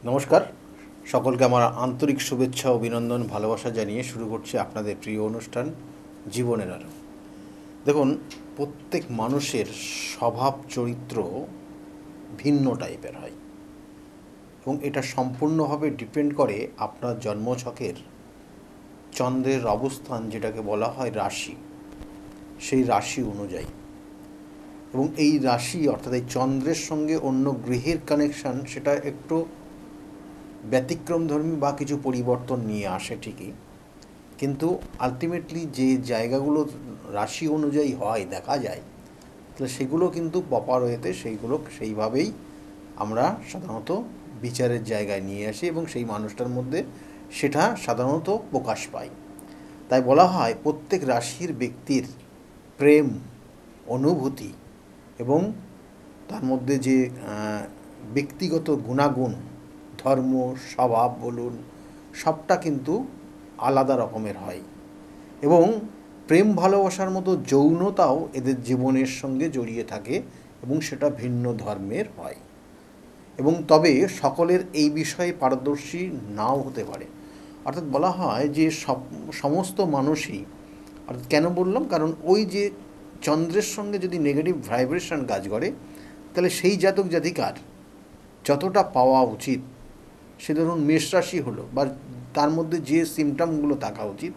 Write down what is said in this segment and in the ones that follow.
নমস্কার, সকলকে আমার আন্তরিক শুভেচ্ছা অভিনন্দন ভালোবাসা জানিয়ে শুরু করছি আপনাদের প্রিয় অনুষ্ঠান জীবনের আলো। দেখুন, প্রত্যেক মানুষের স্বভাব চরিত্র ভিন্ন টাইপের হয় এবং এটা সম্পূর্ণভাবে ডিপেন্ড করে আপনার জন্মছকের চন্দ্রের অবস্থান, যেটাকে বলা হয় রাশি, সেই রাশি অনুযায়ী। এবং এই রাশি অর্থাৎ এই চন্দ্রের সঙ্গে অন্য গ্রহের কানেকশান সেটা একটু ব্যতিক্রমধর্মী বা কিছু পরিবর্তন নিয়ে আসে ঠিকই, কিন্তু আলটিমেটলি যে জায়গাগুলো রাশি অনুযায়ী হয় দেখা যায়, তাহলে সেগুলো কিন্তু প্রপার ওয়েতে সেইগুলো সেইভাবেই আমরা সাধারণত বিচারের জায়গায় নিয়ে আসি এবং সেই মানুষটার মধ্যে সেটা সাধারণত প্রকাশ পায়। তাই বলা হয় প্রত্যেক রাশির ব্যক্তির প্রেম, অনুভূতি এবং তার মধ্যে যে ব্যক্তিগত গুণাগুণ, ধর্ম, স্বভাব বলুন, সবটা কিন্তু আলাদা রকমের হয়। এবং প্রেম ভালোবাসার মতো যৌনতাও এদের জীবনের সঙ্গে জড়িয়ে থাকে এবং সেটা ভিন্ন ধর্মের হয়। এবং তবে সকলের এই বিষয়ে পারদর্শী নাও হতে পারে। অর্থাৎ বলা হয় যে সমস্ত মানুষই, অর্থাৎ কেন বললাম, কারণ ওই যে চন্দ্রের সঙ্গে যদি নেগেটিভ ভাইব্রেশন কাজ করে, তাহলে সেই জাতক জাতিকার যতটা পাওয়া উচিত, সে ধরুন মেষ রাশি হলো, বা তার মধ্যে যে সিমটমগুলো থাকা উচিত,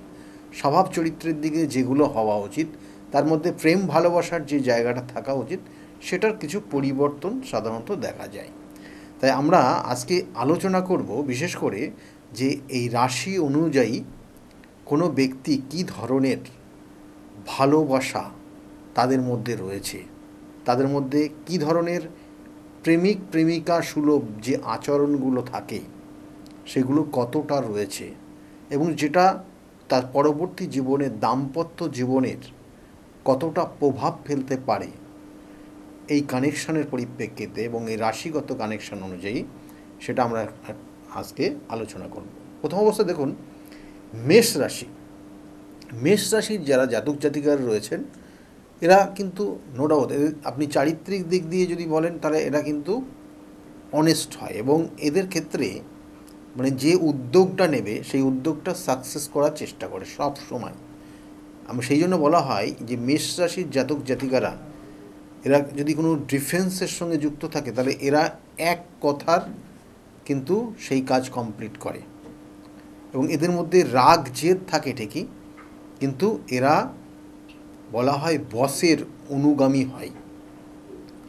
স্বভাব চরিত্রের দিকে যেগুলো হওয়া উচিত, তার মধ্যে প্রেম ভালোবাসার যে জায়গাটা থাকা উচিত, সেটার কিছু পরিবর্তন সাধারণত দেখা যায়। তাই আমরা আজকে আলোচনা করব বিশেষ করে যে এই রাশি অনুযায়ী কোনো ব্যক্তি কী ধরনের ভালোবাসা তাদের মধ্যে রয়েছে, তাদের মধ্যে কী ধরনের প্রেমিক প্রেমিকা সুলভ যে আচরণগুলো থাকে সেগুলো কতটা রয়েছে, এবং যেটা তার পরবর্তী জীবনে দাম্পত্য জীবনের কতটা প্রভাব ফেলতে পারে এই কানেকশানের পরিপ্রেক্ষিতে এবং এই রাশিগত কানেকশান অনুযায়ী, সেটা আমরা আজকে আলোচনা করব। প্রথম অবস্থা দেখুন, মেষ রাশি। মেষ রাশির যারা জাতক জাতিকারা রয়েছেন, এরা কিন্তু নো ডাউট, আপনি চারিত্রিক দিক দিয়ে যদি বলেন তাহলে এরা কিন্তু অনেস্ট হয় এবং এদের ক্ষেত্রে মানে যে উদ্যোগটা নেবে সেই উদ্যোগটা সাকসেস করার চেষ্টা করে সব সময়। আমি সেই জন্য বলা হয় যে মেষ রাশির জাতক জাতিকারা, এরা যদি কোনো ডিফেন্সের সঙ্গে যুক্ত থাকে, তাহলে এরা এক কথার কিন্তু সেই কাজ কমপ্লিট করে। এবং এদের মধ্যে রাগ জেদ থাকে ঠিকই, কিন্তু এরা বলা হয় বসের অনুগামী হয়,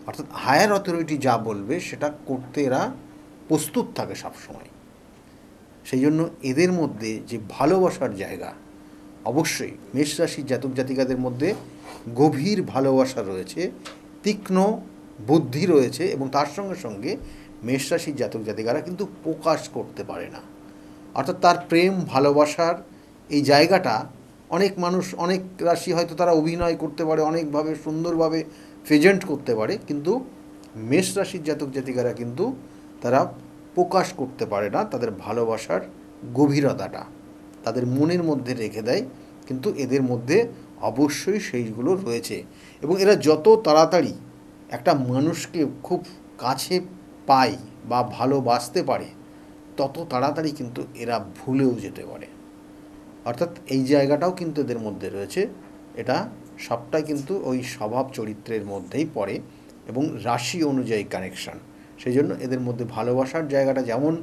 অর্থাৎ হায়ার অথরিটি যা বলবে সেটা করতে এরা প্রস্তুত থাকে সবসময়। সেই জন্য এদের মধ্যে যে ভালোবাসার জায়গা, অবশ্যই মেষ রাশির জাতক জাতিকাদের মধ্যে গভীর ভালোবাসা রয়েছে, তীক্ষ্ণ বুদ্ধি রয়েছে, এবং তার সঙ্গে সঙ্গে মেষ রাশির জাতক জাতিকারা কিন্তু প্রকাশ করতে পারে না। অর্থাৎ তার প্রেম ভালোবাসার এই জায়গাটা অনেক মানুষ, অনেক রাশি হয়তো তারা অভিনয় করতে পারে, অনেকভাবে সুন্দরভাবে প্রেজেন্ট করতে পারে, কিন্তু মেষ রাশির জাতক জাতিকারা কিন্তু তারা প্রকাশ করতে পারে না তাদের ভালোবাসার গভীরতাটা, তাদের মনের মধ্যে রেখে দেয়, কিন্তু এদের মধ্যে অবশ্যই সেইগুলো রয়েছে। এবং এরা যত তাড়াতাড়ি একটা মানুষকে খুব কাছে পায় বা ভালোবাসতে পারে, তত তাড়াতাড়ি কিন্তু এরা ভুলেও যেতে পারে। অর্থাৎ এই জায়গাটাও কিন্তু এদের মধ্যে রয়েছে। এটা সবটাই কিন্তু ওই স্বভাব চরিত্রের মধ্যেই পড়ে এবং রাশি অনুযায়ী কানেকশান। সেই জন্য এদের মধ্যে ভালোবাসার জায়গাটা যেমন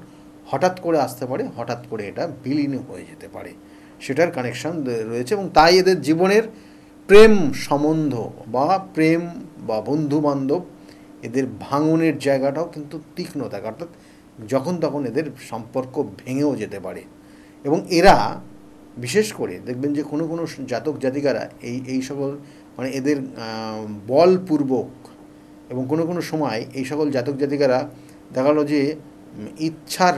হঠাৎ করে আসতে পারে, হঠাৎ করে এটা বিলীন হয়ে যেতে পারে, সেটার কানেকশান রয়েছে। এবং তাই এদের জীবনের প্রেম সম্বন্ধ বা প্রেম বা বন্ধুবান্ধব, এদের ভাঙনের জায়গাটাও কিন্তু তীক্ষ্ণ থাকে, অর্থাৎ যখন তখন এদের সম্পর্ক ভেঙেও যেতে পারে। এবং এরা বিশেষ করে দেখবেন যে কোনো কোনো জাতক জাতিকারা এই সকল মানে এদের বলপূর্বক, এবং কোনো কোনো সময় এই সকল জাতক জাতিকারা দেখালো যে ইচ্ছার,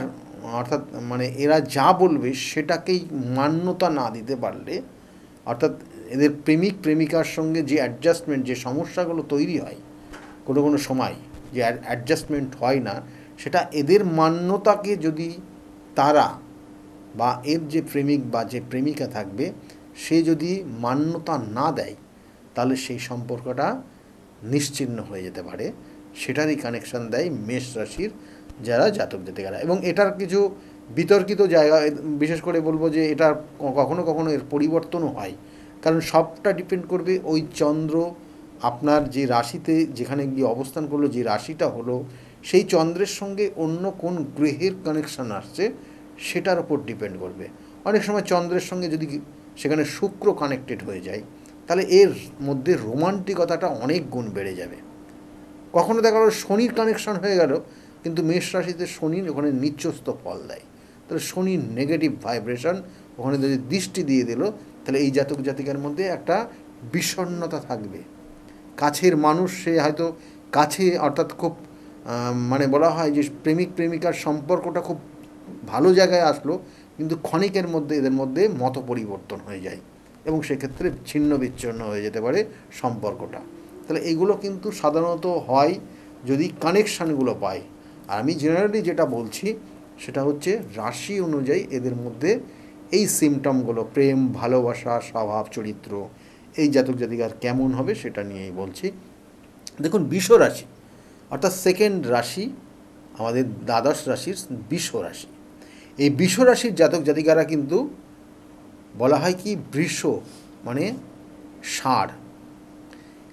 অর্থাৎ মানে এরা যা বলবে সেটাকেই মান্যতা না দিতে পারলে, অর্থাৎ এদের প্রেমিক প্রেমিকার সঙ্গে যে অ্যাডজাস্টমেন্ট, যে সমস্যাগুলো তৈরি হয় কোনো কোনো সময়, যে অ্যাডজাস্টমেন্ট হয় না, সেটা এদের মান্যতাকে যদি তারা বা এর যে প্রেমিক বা যে প্রেমিকা থাকবে সে যদি মান্যতা না দেয়, তাহলে সেই সম্পর্কটা নিশ্চিহ্ন হয়ে যেতে পারে। সেটারই কানেকশান দেয় মেষ রাশির যারা জাতক জাতিকারা। এবং এটার কিছু বিতর্কিত জায়গা, বিশেষ করে বলবো যে এটা কখনো কখনো এর পরিবর্তনও হয়, কারণ সবটা ডিপেন্ড করবে ওই চন্দ্র আপনার যে রাশিতে যেখানে গিয়ে অবস্থান করলো, যে রাশিটা হলো, সেই চন্দ্রের সঙ্গে অন্য কোন গ্রহের কানেকশান আসছে সেটার ওপর ডিপেন্ড করবে। অনেক সময় চন্দ্রের সঙ্গে যদি সেখানে শুক্র কানেক্টেড হয়ে যায়, তাহলে এর মধ্যে রোমান্টিকতাটা অনেক গুণ বেড়ে যাবে। কখনো দেখা গেলো শনির কানেকশন হয়ে গেল, কিন্তু মেষ রাশিতে শনির ওখানে নিচস্থ ফল দেয়, তাহলে শনির নেগেটিভ ভাইব্রেশন ওখানে যদি দৃষ্টি দিয়ে দিল, তাহলে এই জাতক জাতিকার মধ্যে একটা বিষণ্ণতা থাকবে। কাছের মানুষ সে হয়তো কাছে, অর্থাৎ খুব মানে বলা হয় যে প্রেমিক প্রেমিকার সম্পর্কটা খুব ভালো জায়গায় আসলো, কিন্তু ক্ষণিকের মধ্যে এদের মধ্যে মত পরিবর্তন হয়ে যায় এবং সেক্ষেত্রে ছিন্ন বিচ্ছিন্ন হয়ে যেতে পারে সম্পর্কটা। তাহলে এইগুলো কিন্তু সাধারণত হয় যদি কানেকশানগুলো পায়। আর আমি জেনারেলি যেটা বলছি সেটা হচ্ছে রাশি অনুযায়ী এদের মধ্যে এই সিমটমগুলো, প্রেম, ভালোবাসা, স্বভাব, চরিত্র, এই জাতক জাতিকার কেমন হবে সেটা নিয়েই বলছি। দেখুন, বৃষ রাশি অর্থাৎ সেকেন্ড রাশি আমাদের দ্বাদশ রাশির বৃষ রাশি। এই বৃষ রাশির জাতক জাতিকারা কিন্তু বলা হয় কি, বৃষ মানে ষাঁড়,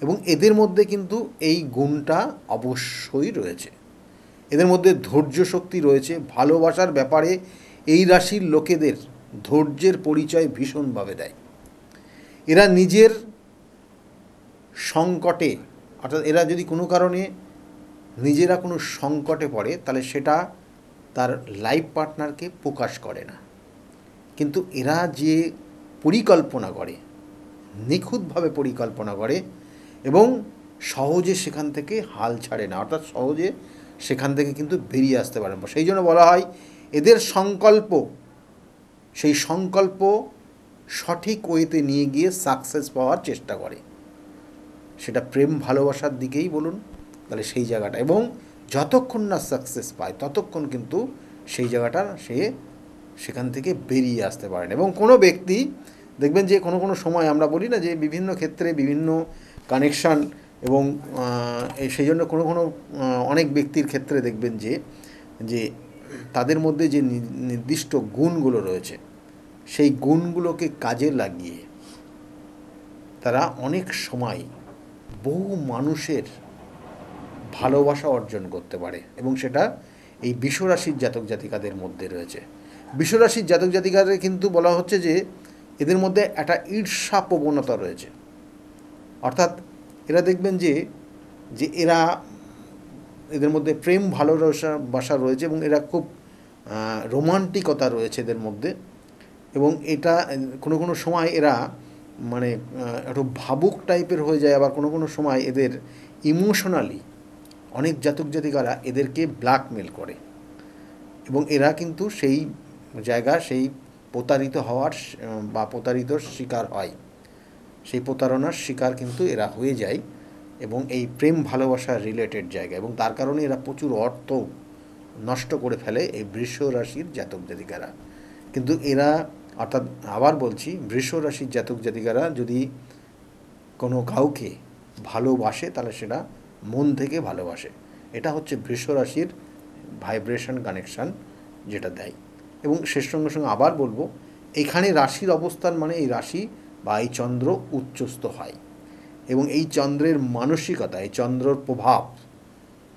এবং এদের মধ্যে কিন্তু এই গুণটা অবশ্যই রয়েছে। এদের মধ্যে ধৈর্য শক্তি রয়েছে। ভালোবাসার ব্যাপারে এই রাশির লোকেদের ধৈর্যের পরিচয় ভীষণভাবে দেয়। এরা নিজের সংকটে, অর্থাৎ এরা যদি কোনো কারণে নিজেরা কোনো সংকটে পড়ে, তাহলে সেটা তার লাইফ পার্টনারকে প্রকাশ করে না, কিন্তু এরা যে পরিকল্পনা করে, নিখুঁতভাবে পরিকল্পনা করে এবং সহজে সেখান থেকে হাল ছাড়ে না, অর্থাৎ সহজে সেখান থেকে কিন্তু বেরিয়ে আসতে পারে না। সেই জন্য বলা হয় এদের সংকল্প, সেই সংকল্প সঠিক ওয়েতে নিয়ে গিয়ে সাকসেস পাওয়ার চেষ্টা করে, সেটা প্রেম ভালোবাসার দিকেই বলুন, তাহলে সেই জায়গাটা, এবং যতক্ষণ না সাকসেস পায় ততক্ষণ কিন্তু সেই জায়গাটা সেখান থেকে বেরিয়ে আসতে পারেন। এবং কোনো ব্যক্তি দেখবেন যে কোনো কোনো সময় আমরা বলি না যে বিভিন্ন ক্ষেত্রে বিভিন্ন কানেকশান, এবং সেই জন্য কোনো কোনো অনেক ব্যক্তির ক্ষেত্রে দেখবেন যে তাদের মধ্যে যে নির্দিষ্ট গুণগুলো রয়েছে, সেই গুণগুলোকে কাজে লাগিয়ে তারা অনেক সময় বহু মানুষের ভালোবাসা অর্জন করতে পারে, এবং সেটা এই বৃষ রাশির জাতক জাতিকাদের মধ্যে রয়েছে। বৃষ রাশির জাতক জাতিকাদের কিন্তু বলা হচ্ছে যে এদের মধ্যে একটা ঈর্ষা প্রবণতা রয়েছে, অর্থাৎ এরা দেখবেন যে এদের মধ্যে প্রেম ভালোবাসা রয়েছে, এবং এরা খুব রোমান্টিকতা রয়েছে এদের মধ্যে, এবং এটা কোনো কোনো সময় এরা মানে একটু ভাবুক টাইপের হয়ে যায়। আবার কোনো কোনো সময় এদের ইমোশনালি অনেক জাতক জাতিকারা এদেরকে ব্ল্যাকমেল করে, এবং এরা কিন্তু সেই জায়গা, সেই প্রতারিত হওয়ার বা প্রতারিতর শিকার হয়, সেই প্রতারণার শিকার কিন্তু এরা হয়ে যায়, এবং এই প্রেম ভালোবাসার রিলেটেড জায়গা, এবং তার কারণে এরা প্রচুর অর্থ নষ্ট করে ফেলে এই বৃষ রাশির জাতক জাতিকারা। কিন্তু এরা, অর্থাৎ আবার বলছি, বৃষ রাশির জাতক জাতিকারা যদি কোনো কাউকে ভালোবাসে তাহলে সেটা মন থেকে ভালোবাসে। এটা হচ্ছে বৃষ রাশির ভাইব্রেশন কানেকশান যেটা দেয়। এবং শেষ সঙ্গে সঙ্গে আবার বলবো, এখানে রাশির অবস্থান মানে এই রাশি বা এই চন্দ্র উচ্চস্থ হয়, এবং এই চন্দ্রের মানসিকতা, এই চন্দ্রর প্রভাব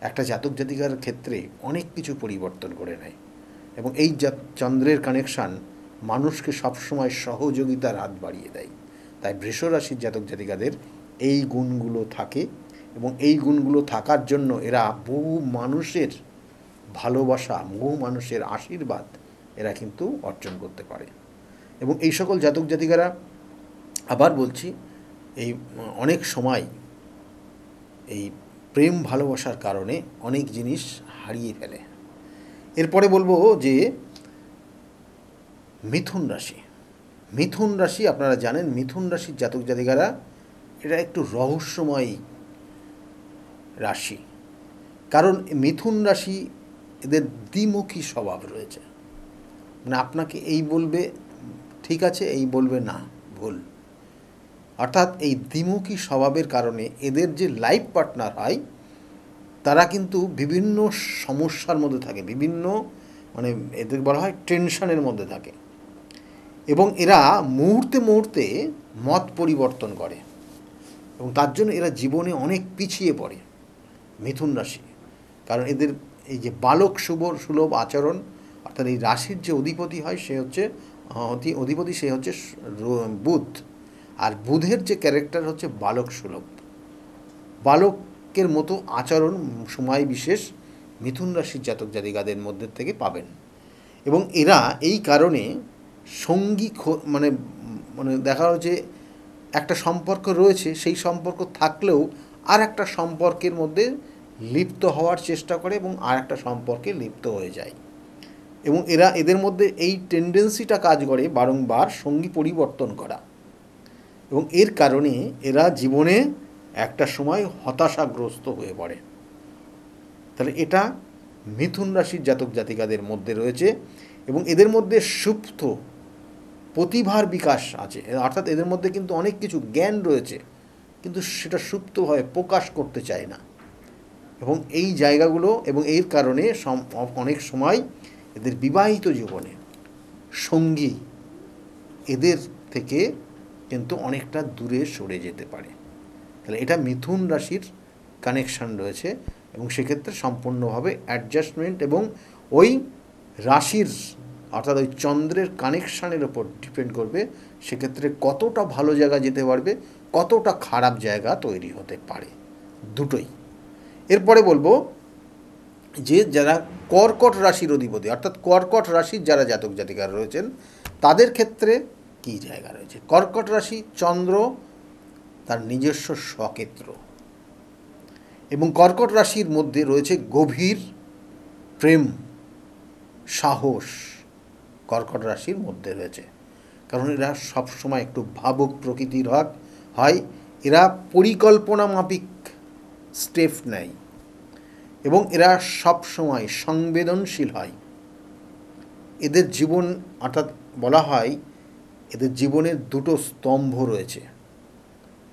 একটা জাতক জাতিকার ক্ষেত্রে অনেক কিছু পরিবর্তন করে নেয়, এবং এই চন্দ্রের কানেকশান মানুষকে সবসময় সহযোগিতার হাত বাড়িয়ে দেয়। তাই বৃষ রাশির জাতক জাতিকাদের এই গুণগুলো থাকে, এবং এই গুণগুলো থাকার জন্য এরা বহু মানুষের ভালোবাসা, বহু মানুষের আশীর্বাদ এরা কিন্তু অর্জন করতে পারে। এবং এই সকল জাতক জাতিকারা, আবার বলছি, এই অনেক সময় এই প্রেম ভালোবাসার কারণে অনেক জিনিস হারিয়ে ফেলে। এরপরে বলবো যে মিথুন রাশি। মিথুন রাশি আপনারা জানেন, মিথুন রাশির জাতক জাতিকারা এটা একটু রহস্যময় রাশি, কারণ মিথুন রাশি এদের দ্বিমুখী স্বভাব রয়েছে, মানে আপনাকে এই বলবে ঠিক আছে, এই বলবে না ভুল, অর্থাৎ এই দ্বিমুখী স্বভাবের কারণে এদের যে লাইফ পার্টনার হয় তারা কিন্তু বিভিন্ন সমস্যার মধ্যে থাকে, বিভিন্ন মানে এদের বলা হয় টেনশনের মধ্যে থাকে, এবং এরা মুহূর্তে মুহূর্তে মত পরিবর্তন করে, এবং তার জন্য এরা জীবনে অনেক পিছিয়ে পড়ে মিথুন রাশি। কারণ এদের এই যে বালক সুলভ আচরণ, অর্থাৎ এই রাশির যে অধিপতি হয় সে হচ্ছে অধিপতি, সে হচ্ছে বুধ, আর বুধের যে ক্যারেক্টার হচ্ছে বালক সুলভ, বালকের মতো আচরণ সময় বিশেষ মিথুন রাশির জাতক জাতিকাদের মধ্যে থেকে পাবেন। এবং এরা এই কারণে সঙ্গী মানে মানে দেখা হচ্ছে একটা সম্পর্ক রয়েছে, সেই সম্পর্ক থাকলেও আর একটা সম্পর্কের মধ্যে লিপ্ত হওয়ার চেষ্টা করে এবং আর একটা সম্পর্কে লিপ্ত হয়ে যায়, এবং এদের মধ্যে এই টেন্ডেন্সিটা কাজ করে বারংবার সঙ্গী পরিবর্তন করা, এবং এর কারণে এরা জীবনে একটা সময় হতাশাগ্রস্ত হয়ে পড়ে। তাহলে এটা মিথুন রাশির জাতক জাতিকাদের মধ্যে রয়েছে, এবং এদের মধ্যে সুপ্ত প্রতিভার বিকাশ আছে, অর্থাৎ এদের মধ্যে কিন্তু অনেক কিছু জ্ঞান রয়েছে, কিন্তু সেটা সুপ্তভাবে প্রকাশ করতে চায় না, এবং এই জায়গাগুলো এবং এর কারণে অনেক সময় এদের বিবাহিত জীবনে সঙ্গী এদের থেকে কিন্তু অনেকটা দূরে সরে যেতে পারে। তাহলে এটা মিথুন রাশির কানেকশান রয়েছে, এবং সেক্ষেত্রে সম্পূর্ণভাবে অ্যাডজাস্টমেন্ট এবং ওই রাশির অর্থাৎ ওই চন্দ্রের কানেকশানের ওপর ডিপেন্ড করবে, সেক্ষেত্রে কতটা ভালো জায়গা যেতে পারবে, কতটা খারাপ জায়গা তৈরি হতে পারে, দুটোই। এরপরে বলবো যে যারা কর্কট রাশির অধিপতি, অর্থাৎ কর্কট রাশির যারা জাতক জাতিকারা রয়েছেন তাদের ক্ষেত্রে কী জায়গা রয়েছে। কর্কট রাশি, চন্দ্র তার নিজস্ব স্বক্ষেত্র, এবং কর্কট রাশির মধ্যে রয়েছে গভীর প্রেম, সাহস কর্কট রাশির মধ্যে রয়েছে, কারণ এরা সবসময় একটু ভাবুক প্রকৃতির হয়, এরা পরিকল্পনা মাফিক স্টেপ নেয়, এবং এরা সবসময় সংবেদনশীল হয়। এদের জীবন অর্থাৎ বলা হয় এদের জীবনের দুটো স্তম্ভ রয়েছে,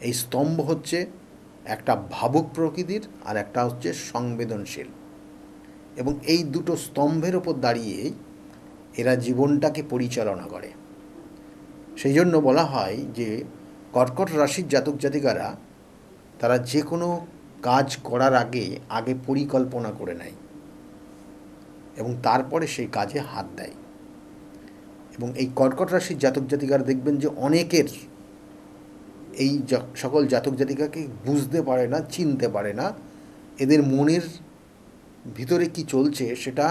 এই স্তম্ভ হচ্ছে একটা ভাবুক প্রকৃতির আর একটা হচ্ছে সংবেদনশীল, এবং এই দুটো স্তম্ভের ওপর দাঁড়িয়েই এরা জীবনটাকে পরিচালনা করে। সেই জন্য বলা হয় যে কর্কট রাশির জাতক জাতিকারা তারা যে কোনো কাজ করার আগে পরিকল্পনা করে নেয় এবং তারপরে সেই কাজে হাত দেয়, এবং এই কর্কট রাশির জাতক জাতিকারা দেখবেন যে অনেকের এই সকল জাতক জাতিকাকে বুঝতে পারে না, চিনতে পারে না, এদের মনের ভিতরে কি চলছে সেটা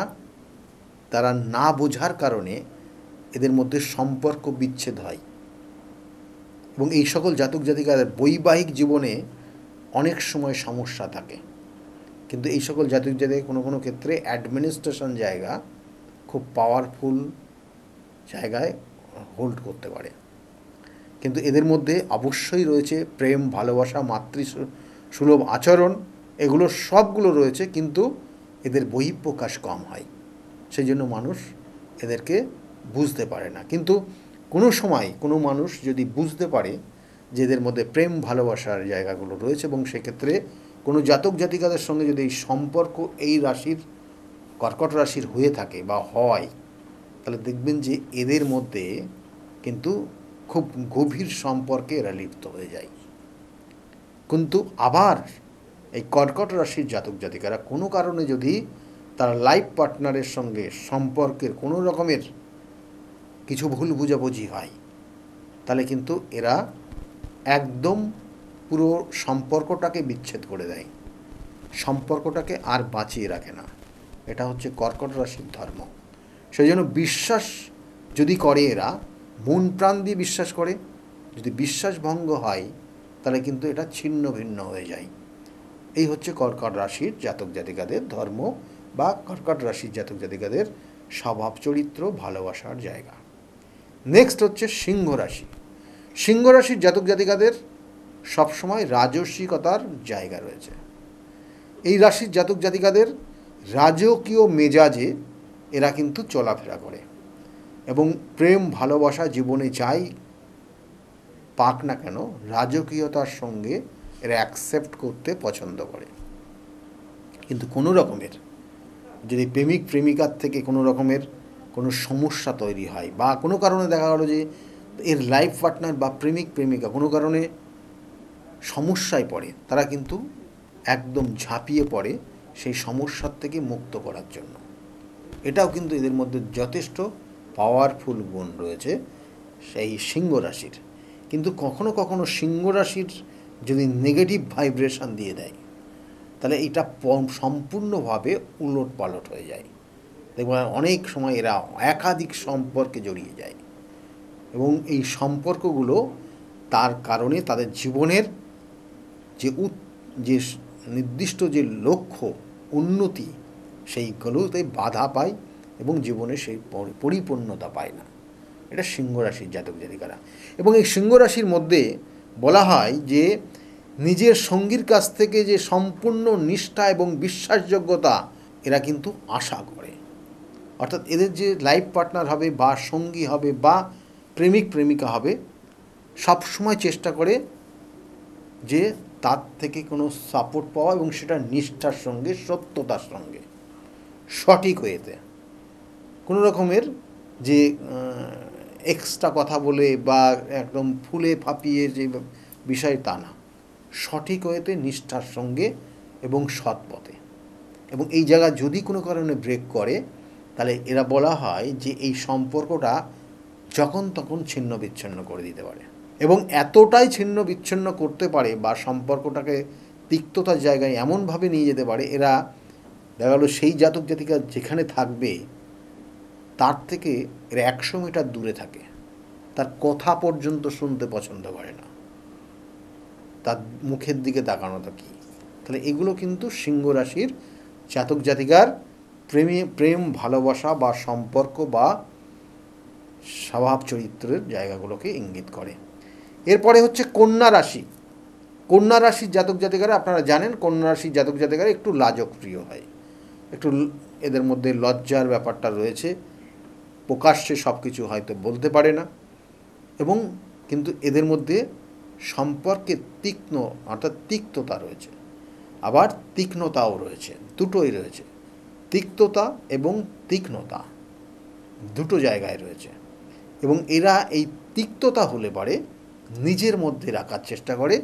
তারা না বোঝার কারণে এদের মধ্যে সম্পর্ক বিচ্ছেদ হয়, এবং এই সকল জাতক জাতিকাদের বৈবাহিক জীবনে অনেক সময় সমস্যা থাকে, কিন্তু এই সকল জাতক জাতিকা কোনো কোনো ক্ষেত্রে অ্যাডমিনিস্ট্রেশন জায়গা খুব পাওয়ারফুল জায়গায় হোল্ড করতে পারে, কিন্তু এদের মধ্যে অবশ্যই রয়েছে প্রেম, ভালোবাসা, সুলভ আচরণ, এগুলো সবগুলো রয়েছে, কিন্তু এদের বহিঃপ্রকাশ কম হয়, সেই জন্য মানুষ এদেরকে বুঝতে পারে না। কিন্তু কোনো সময় কোনো মানুষ যদি বুঝতে পারে যে এদের মধ্যে প্রেম ভালোবাসার জায়গাগুলো রয়েছে, এবং সেক্ষেত্রে কোনো জাতক জাতিকাদের সঙ্গে যদি এই সম্পর্ক এই রাশির কর্কট রাশির হয়ে থাকে বা হয়, তাহলে দেখবেন যে এদের মধ্যে কিন্তু খুব গভীর সম্পর্কে এরা লিপ্ত হয়ে যায়। কিন্তু আবার এই কর্কট রাশির জাতক জাতিকারা কোনো কারণে যদি তার লাইফ পার্টনারের সঙ্গে সম্পর্কের কোনো রকমের কিছু ভুল বুঝাবুঝি হয়, তাহলে কিন্তু এরা একদম পুরো সম্পর্কটাকে বিচ্ছেদ করে দেয়, সম্পর্কটাকে আর বাঁচিয়ে রাখে না। এটা হচ্ছে কর্কট রাশির ধর্ম। সেই জন্য বিশ্বাস যদি করে এরা মন প্রাণ দিয়ে বিশ্বাস করে, যদি বিশ্বাস ভঙ্গ হয় তাহলে কিন্তু এটা ছিন্ন ভিন্ন হয়ে যায়। এই হচ্ছে কর্কট রাশির জাতক জাতিকাদের ধর্ম বা কর্কট রাশির জাতক জাতিকাদের স্বভাব চরিত্র, ভালোবাসার জায়গা। নেক্সট হচ্ছে সিংহ রাশি। সিংহ রাশির জাতক জাতিকাদের সবসময় রাজসিকতার জায়গা রয়েছে। এই রাশির জাতক জাতিকাদের রাজকীয় মেজাজে এরা কিন্তু চলাফেরা করে, এবং প্রেম ভালোবাসা জীবনে যাই পাক না কেন রাজকীয়তার সঙ্গে এরা অ্যাকসেপ্ট করতে পছন্দ করে। কিন্তু কোনো রকমের যদি প্রেমিক প্রেমিকার থেকে কোনো রকমের কোনো সমস্যা তৈরি হয় বা কোনো কারণে দেখা গেলো যে এর লাইফ পার্টনার বা প্রেমিক প্রেমিকা কোনো কারণে সমস্যায় পড়ে, তারা কিন্তু একদম ঝাঁপিয়ে পড়ে সেই সমস্যার থেকে মুক্ত করার জন্য। এটাও কিন্তু এদের মধ্যে যথেষ্ট পাওয়ারফুল গুণ রয়েছে সেই সিংহ রাশির। কিন্তু কখনো কখনো সিংহ রাশির যদি নেগেটিভ ভাইব্রেশন দিয়ে দেয় তাহলে এটা সম্পূর্ণভাবে উলট পালট হয়ে যায়। দেখবেন অনেক সময় এরা একাধিক সম্পর্কে জড়িয়ে যায় এবং এই সম্পর্কগুলো তার কারণে তাদের জীবনের যে নির্দিষ্ট যে লক্ষ্য উন্নতি সেইগুলোতে বাধা পায় এবং জীবনে সেই পরিপূর্ণতা পায় না। এটা সিংহ রাশির জাতক জাতিকারা। এবং এই সিংহ রাশির মধ্যে বলা হয় যে নিজের সঙ্গীর কাছ থেকে যে সম্পূর্ণ নিষ্ঠা এবং বিশ্বাসযোগ্যতা এরা কিন্তু আশা করে। অর্থাৎ এদের যে লাইফ পার্টনার হবে বা সঙ্গী হবে বা প্রেমিক প্রেমিকা হবে, সবসময় চেষ্টা করে যে তার থেকে কোনো সাপোর্ট পাওয়া এবং সেটা নিষ্ঠার সঙ্গে সত্যতার সঙ্গে সঠিক হয়েতে, কোনো রকমের যে এক্সট্রা কথা বলে বা একদম ফুলে ফাঁপিয়ে যে বিষয় তা না, সঠিক হয়েতে নিষ্ঠার সঙ্গে এবং সৎ পথে। এবং এই জায়গা যদি কোনো কারণে ব্রেক করে তাহলে এরা বলা হয় যে এই সম্পর্কটা যখন তখন ছিন্ন বিচ্ছিন্ন করে দিতে পারে এবং এতটাই ছিন্ন বিচ্ছিন্ন করতে পারে বা সম্পর্কটাকে তিক্ততার জায়গায় এমনভাবে নিয়ে যেতে পারে, এরা দেখা গেলো সেই জাতক জাতিকা যেখানে থাকবে তার থেকে এরা 100 মিটার দূরে থাকে, তার কথা পর্যন্ত শুনতে পছন্দ করে না, তার মুখের দিকে তাকানোটা কি। তাহলে এগুলো কিন্তু সিংহ রাশির জাতক জাতিকার প্রেম ভালোবাসা বা সম্পর্ক বা স্বভাব চরিত্রের জায়গাগুলোকে ইঙ্গিত করে। এরপরে হচ্ছে কন্যা রাশি। কন্যা রাশির জাতক জাতিকারা, আপনারা জানেন কন্যা রাশির জাতক জাতিকারা একটু লাজকপ্রিয় হয়, একটু এদের মধ্যে লজ্জার ব্যাপারটা রয়েছে, প্রকাশ্যে সব কিছু হয়তো বলতে পারে না এবং কিন্তু এদের মধ্যে সম্পর্কে তীক্ষ্ণ অর্থাৎ তিক্ততা রয়েছে, আবার তীক্ষ্ণতাও রয়েছে, দুটোই রয়েছে, তিক্ততা এবং তীক্ষ্ণতা দুটো জায়গায় রয়েছে। এবং এরা এই তিক্ততা হলে পরে নিজের মধ্যে রাখার চেষ্টা করে,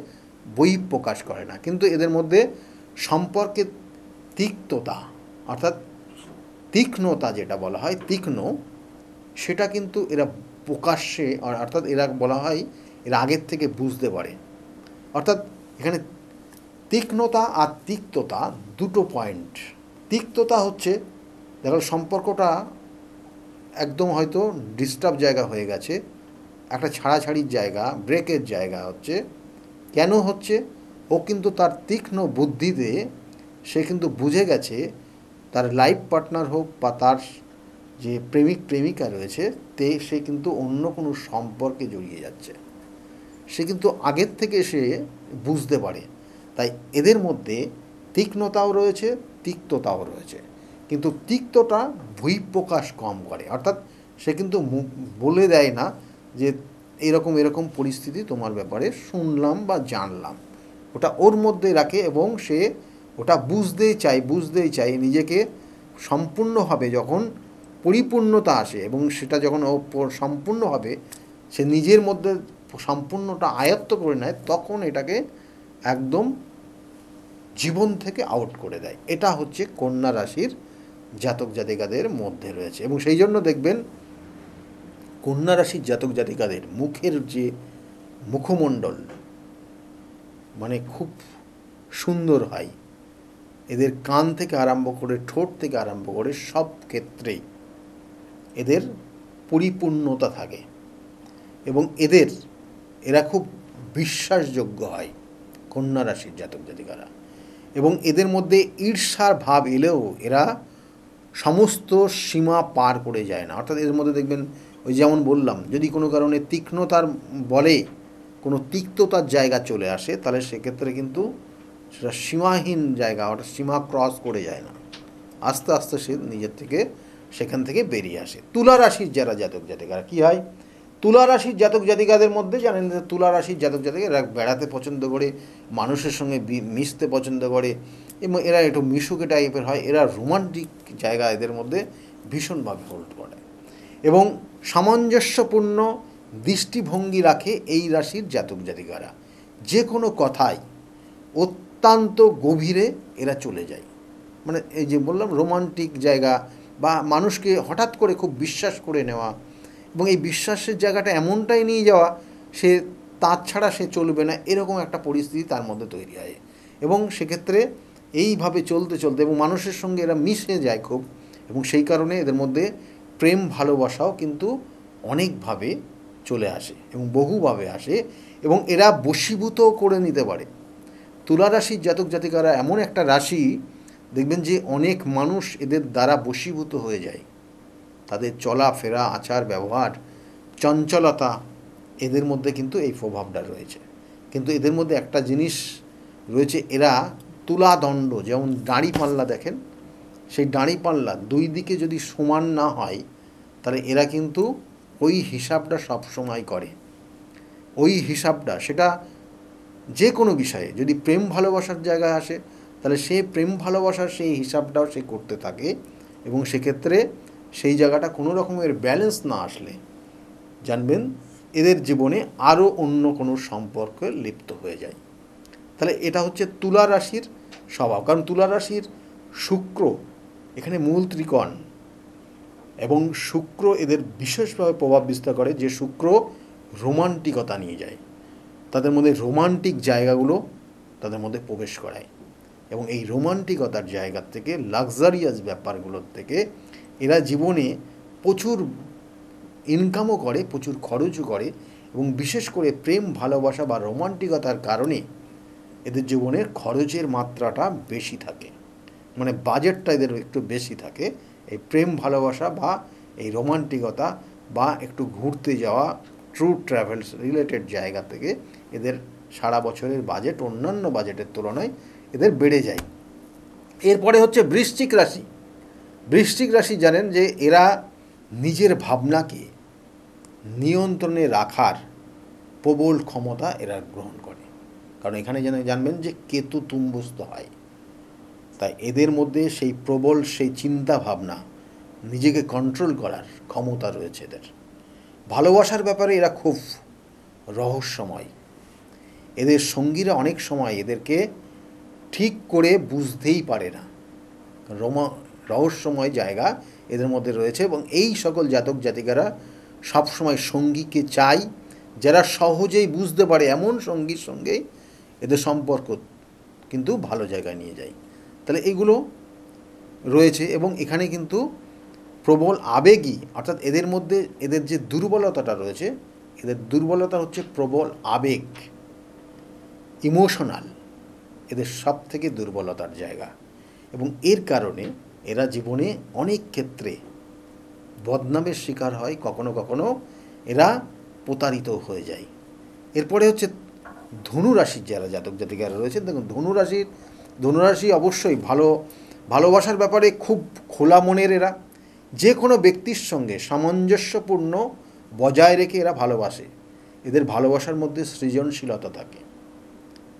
বহিঃপ্রকাশ করে না। কিন্তু এদের মধ্যে সম্পর্কে তিক্ততা অর্থাৎ তীক্ষ্ণতা যেটা বলা হয় তীক্ষ্ণ, সেটা কিন্তু এরা প্রকাশ্যে অর্থাৎ এরা বলা হয় এরা আগের থেকে বুঝতে পারে। অর্থাৎ এখানে তীক্ষ্ণতা আর তিক্ততা দুটো পয়েন্ট। তিক্ততা হচ্ছে দেখো সম্পর্কটা একদম হয়তো ডিস্টার্ব জায়গা হয়ে গেছে, একটা ছাড়াছাড়ির জায়গা, ব্রেকের জায়গা হচ্ছে। কেন হচ্ছে? ও কিন্তু তার তীক্ষ্ণ বুদ্ধিতে সে কিন্তু বুঝে গেছে তার লাইফ পার্টনার হোক বা তার যে প্রেমিক প্রেমিকা রয়েছে সে কিন্তু অন্য কোনো সম্পর্কে জড়িয়ে যাচ্ছে, সে কিন্তু আগের থেকে সে বুঝতে পারে। তাই এদের মধ্যে তীক্ষ্ণতাও রয়েছে, তিক্ততাও রয়েছে, কিন্তু তিক্তটা বহিঃপ্রকাশ কম করে। অর্থাৎ সে কিন্তু বলে দেয় না যে এরকম এরকম পরিস্থিতি তোমার ব্যাপারে শুনলাম বা জানলাম, ওটা ওর মধ্যে রাখে এবং সে ওটা বুঝতেই চায় নিজেকে সম্পূর্ণভাবে যখন পরিপূর্ণতা আসে এবং সেটা যখন ও সম্পূর্ণ হবে সে নিজের মধ্যে সম্পূর্ণটা আয়ত্ত করে নেয়, তখন এটাকে একদম জীবন থেকে আউট করে দেয়। এটা হচ্ছে কন্যা রাশির জাতক জাতিকাদের মধ্যে রয়েছে। এবং সেই জন্য দেখবেন কন্যা রাশির জাতক জাতিকাদের মুখের যে মুখমণ্ডল মানে খুব সুন্দর হয়, এদের কান থেকে আরম্ভ করে ঠোঁট থেকে আরম্ভ করে সব ক্ষেত্রেই এদের পরিপূর্ণতা থাকে এবং এরা খুব বিশ্বাসযোগ্য হয় কন্যা রাশির জাতক জাতিকারা। এবং এদের মধ্যে ঈর্ষার ভাব এলেও এরা সমস্ত সীমা পার করে যায় না। অর্থাৎ এদের মধ্যে দেখবেন ওই যেমন বললাম, যদি কোনো কারণে তীক্ষ্ণতার বলে কোনো তিক্ততার জায়গা চলে আসে তাহলে সেক্ষেত্রে কিন্তু সেটা সীমাহীন জায়গা, অর্থাৎ সীমা ক্রস করে যায় না, আস্তে আস্তে সে নিজের থেকে সেখান থেকে বেরিয়ে আসে। তুলা রাশির যারা জাতক জাতিকারা কী হয়, তুলা রাশির জাতক জাতিকাদের মধ্যে জানেন তুলা রাশির জাতক জাতিকা এরা বেড়াতে পছন্দ করে, মানুষের সঙ্গে মিশতে পছন্দ করে, এবং এরা একটু মিশুকে টাইপের হয়, এরা রোমান্টিক জায়গা এদের মধ্যে ভীষণভাবে হোল্ড করে এবং সামঞ্জস্যপূর্ণ দৃষ্টিভঙ্গি রাখে এই রাশির জাতক জাতিকারা। যে কোনো কথাই অত্যন্ত গভীরে এরা চলে যায়, মানে এই যে বললাম রোমান্টিক জায়গা বা মানুষকে হঠাৎ করে খুব বিশ্বাস করে নেওয়া এবং এই বিশ্বাসের জায়গাটা এমনটাই নিয়ে যাওয়া সে তার ছাড়া সে চলবে না, এরকম একটা পরিস্থিতি তার মধ্যে তৈরি হয় এবং সেক্ষেত্রে এইভাবে চলতে চলতে এবং মানুষের সঙ্গে এরা মিশে যায় খুব, এবং সেই কারণে এদের মধ্যে প্রেম ভালোবাসাও কিন্তু অনেকভাবে চলে আসে এবং বহুভাবে আসে এবং এরা বশীভূত করে নিতে পারে। তুলা রাশির জাতক জাতিকারা এমন একটা রাশি, দেখবেন যে অনেক মানুষ এদের দ্বারা বশীভূত হয়ে যায়। তাদের চলাফেরা, আচার ব্যবহার, চঞ্চলতা, এদের মধ্যে কিন্তু এই প্রভাবটা রয়েছে। কিন্তু এদের মধ্যে একটা জিনিস রয়েছে, এরা তুলাদণ্ড, যেমন দাঁড়িপাল্লা দেখেন, সেই দাঁড়িপাল্লা দুই দিকে যদি সমান না হয় তাহলে এরা কিন্তু ওই হিসাবটা সবসময় করে। ওই হিসাবটা সেটা যে কোনো বিষয়ে যদি প্রেম ভালোবাসার জায়গায় আসে তাহলে সে প্রেম ভালোবাসার সেই হিসাবটাও সে করতে থাকে এবং সেক্ষেত্রে সেই জায়গাটা কোনো রকমের ব্যালেন্স না আসলে জানবেন এদের জীবনে আরও অন্য কোনো সম্পর্কে লিপ্ত হয়ে যায়। তাহলে এটা হচ্ছে তুলা রাশির স্বভাব, কারণ তুলা রাশির শুক্র এখানে মূল ত্রিকোণ এবং শুক্র এদের বিশেষভাবে প্রভাব বিস্তার করে, যে শুক্র রোমান্টিকতা নিয়ে যায়, তাদের মধ্যে রোমান্টিক জায়গাগুলো তাদের মধ্যে প্রবেশ করায় এবং এই রোমান্টিকতার জায়গা থেকে, লাক্সারিয়াস ব্যাপারগুলোর থেকে এরা জীবনে প্রচুর ইনকামও করে, প্রচুর খরচও করে এবং বিশেষ করে প্রেম ভালোবাসা বা রোমান্টিকতার কারণে এদের জীবনের খরচের মাত্রাটা বেশি থাকে, মানে বাজেটটা এদের একটু বেশি থাকে এই প্রেম ভালোবাসা বা এই রোমান্টিকতা বা একটু ঘুরতে যাওয়া, ট্যুর ট্রাভেলস রিলেটেড জায়গা থেকে এদের সারা বছরের বাজেট অন্যান্য বাজেটের তুলনায় এদের বেড়ে যায়। এরপরে হচ্ছে বৃশ্চিক রাশি। বৃশ্চিক রাশি জানেন যে এরা নিজের ভাবনাকে নিয়ন্ত্রণে রাখার প্রবল ক্ষমতা এরা গ্রহণ করে, কারণ এখানে জানবেন যে কেতু তুম্বস্থ হয়, তাই এদের মধ্যে সেই প্রবল সেই চিন্তা ভাবনা, নিজেকে কন্ট্রোল করার ক্ষমতা রয়েছে এদের। ভালোবাসার ব্যাপারে এরা খুব রহস্যময়, এদের সঙ্গীরা অনেক সময় এদেরকে ঠিক করে বুঝতেই পারে না, রহস্যময় জায়গা এদের মধ্যে রয়েছে এবং এই সকল জাতক জাতিকারা সবসময় সঙ্গীকে চাই যারা সহজেই বুঝতে পারে, এমন সঙ্গীর সঙ্গে এদের সম্পর্ক কিন্তু ভালো জায়গায় নিয়ে যায়। তাহলে এগুলো রয়েছে এবং এখানে কিন্তু প্রবল আবেগী, অর্থাৎ এদের মধ্যে এদের যে দুর্বলতাটা রয়েছে, এদের দুর্বলতা হচ্ছে প্রবল আবেগ, ইমোশনাল এদের সব থেকে দুর্বলতার জায়গা এবং এর কারণে এরা জীবনে অনেক ক্ষেত্রে বদনামের শিকার হয়, কখনো কখনো এরা প্রতারিত হয়ে যায়। এরপরে হচ্ছে ধনুরাশির যারা জাতক জাতিকারা রয়েছে, দেখুন ধনুরাশি অবশ্যই ভালোবাসার ব্যাপারে খুব খোলা মনের, এরা যে কোনো ব্যক্তির সঙ্গে সামঞ্জস্যপূর্ণ বজায় রেখে এরা ভালোবাসে, এদের ভালোবাসার মধ্যে সৃজনশীলতা থাকে,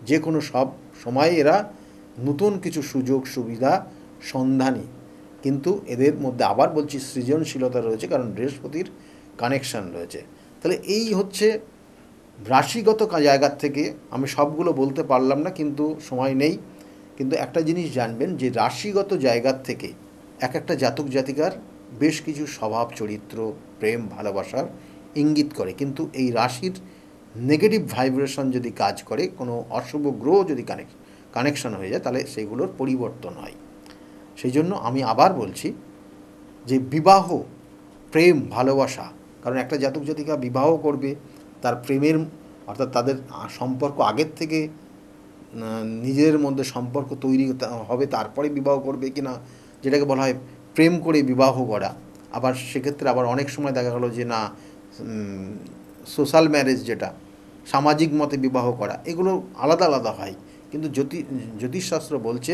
যে কোনো সব সময় এরা নতুন কিছু সুযোগ সুবিধা সন্ধানী, কিন্তু এদের মধ্যে আবার বলছি সৃজনশীলতা রয়েছে, কারণ বৃহস্পতির কানেকশান রয়েছে। তাহলে এই হচ্ছে রাশিগত জায়গার থেকে, আমি সবগুলো বলতে পারলাম না কিন্তু সময় নেই, কিন্তু একটা জিনিস জানবেন যে রাশিগত জায়গার থেকে এক একটা জাতক জাতিকার বেশ কিছু স্বভাব চরিত্র প্রেম ভালোবাসার ইঙ্গিত করে, কিন্তু এই রাশির নেগেটিভ ভাইব্রেশন যদি কাজ করে, কোনো অশুভ গ্রহ যদি কানেকশন হয়ে যায়, তাহলে সেগুলোর পরিবর্তন হয়। সেই জন্য আমি আবার বলছি যে বিবাহ, প্রেম ভালোবাসা, কারণ একটা জাতক জাতিকা বিবাহ করবে, তার প্রেমের অর্থাৎ তাদের সম্পর্ক আগের থেকে নিজের মধ্যে সম্পর্ক তৈরি হবে, তারপরে বিবাহ করবে কিনা, যেটাকে বলা হয় প্রেম করে বিবাহ করা। আবার সেক্ষেত্রে আবার অনেক সময় দেখা গেলো যে না, সোশ্যাল ম্যারেজ যেটা সামাজিক মতে বিবাহ করা, এগুলো আলাদা আলাদা হয়, কিন্তু জ্যোতিষশাস্ত্র বলছে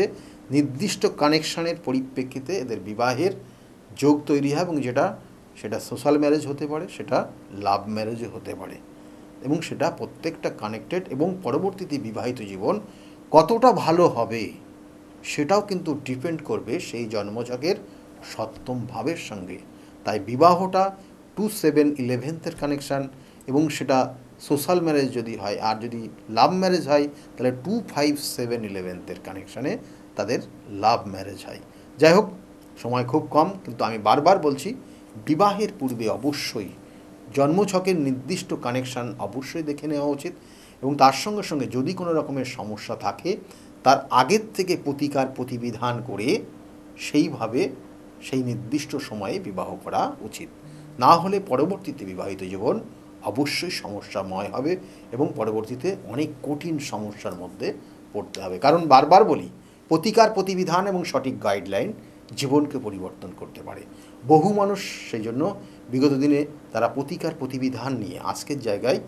নির্দিষ্ট কানেকশানের পরিপ্রেক্ষিতে এদের বিবাহের যোগ তৈরি হয় এবং সেটা সোশ্যাল ম্যারেজ হতে পারে, সেটা লাভ ম্যারেজও হতে পারে এবং সেটা প্রত্যেকটা কানেক্টেড এবং পরবর্তীতে বিবাহিত জীবন কতটা ভালো হবে সেটাও কিন্তু ডিপেন্ড করবে সেই জন্মছকের সপ্তম ভাবের সঙ্গে। তাই বিবাহটা 2-7-11 কানেকশান, এবং সেটা সোশ্যাল ম্যারেজ যদি হয়, আর যদি লাভ ম্যারেজ হয় তাহলে 2-5-7-11 কানেকশানে তাদের লাভ ম্যারেজ হয়। যাই হোক, সময় খুব কম, কিন্তু আমি বারবার বলছি বিবাহের পূর্বে অবশ্যই জন্মছকের নির্দিষ্ট কানেকশান অবশ্যই দেখে নেওয়া উচিত, এবং তার সঙ্গে সঙ্গে যদি কোনো রকমের সমস্যা থাকে তার আগের থেকে প্রতিকার প্রতিবিধান করে সেইভাবে সেই নির্দিষ্ট সময়ে বিবাহ করা উচিত। না হলে পরবর্তীতে বিবাহিত জীবন অবশ্যই সমস্যাময় হবে এবং পরবর্তীতে অনেক কঠিন সমস্যার মধ্যে পড়তে হবে। কারণ বারবার বলি, প্রতিকার প্রতিবিধান এবং সঠিক গাইডলাইন জীবনকে পরিবর্তন করতে পারে। বহু মানুষ সেই জন্য বিগত দিনে তারা প্রতিকার প্রতিবিধান নিয়ে আজকের জায়গায়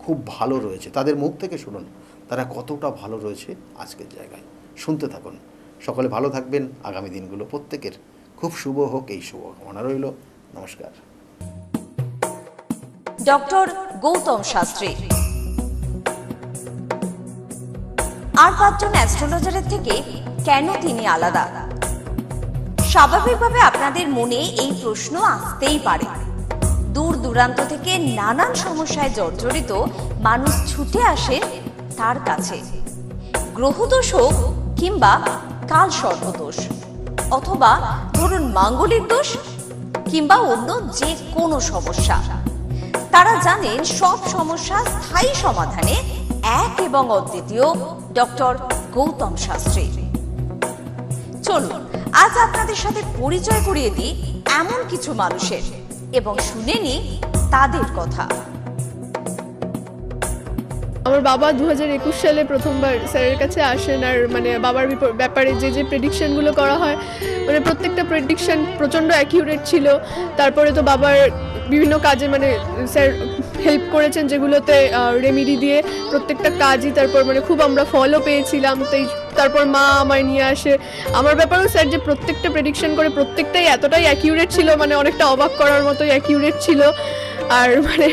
খুব ভালো রয়েছে। তাদের মুখ থেকে শুনুন তারা কতটা ভালো রয়েছে আজকের জায়গায়। শুনতে থাকুন। সকলে ভালো থাকবেন। আগামী দিনগুলো প্রত্যেকের খুব শুভ হোক, এই শুভকামনা রইল। নমস্কার। ডক্টর গৌতম শাস্ত্রী আর 5 জন অ্যাস্ট্রোলজারের থেকে কেন তিনি আলাদা? স্বাভাবিকভাবে আপনাদের মনে এই প্রশ্ন আসতেই পারে। দূর দূরান্ত থেকে নানান সমস্যায় জর্জরিত মানুষ ছুটে আসে তার কাছে। গ্রহদোষ হোক কিংবা কাল সর্পদোষ, অথবা ধরুন মাঙ্গলিক দোষ কিংবা অন্য যে কোনো সমস্যা, তারা জানেন সব সমস্যা স্থায়ী সমাধানে এক এবং অদ্বিতীয় ডক্টর গৌতম শাস্ত্রী। চলুন আজ আপনাদের সাথে পরিচয় করিয়ে দিই এমন কিছু মানুষের এবং শুনে নিই তাদের কথা। আমার বাবা 2021 সালে প্রথমবার স্যারের কাছে আসেন, আর মানে বাবার ব্যাপারে যে প্রেডিকশনগুলো করা হয়, মানে প্রত্যেকটা প্রেডিকশন প্রচণ্ড অ্যাকিউরেট ছিল। তারপরে তো বাবার বিভিন্ন কাজে মানে স্যার হেল্প করেছেন, যেগুলোতে রেমিডি দিয়ে প্রত্যেকটা কাজই তারপর মানে খুব আমরা ফলও পেয়েছিলাম। তারপর মা আমায় নিয়ে আসে। আমার ব্যাপারেও স্যার যে প্রত্যেকটা প্রেডিকশন করে প্রত্যেকটাই এতটাই অ্যাকিউরেট ছিল, মানে অনেকটা অবাক করার মতোই অ্যাকিউরেট ছিল। আর মানে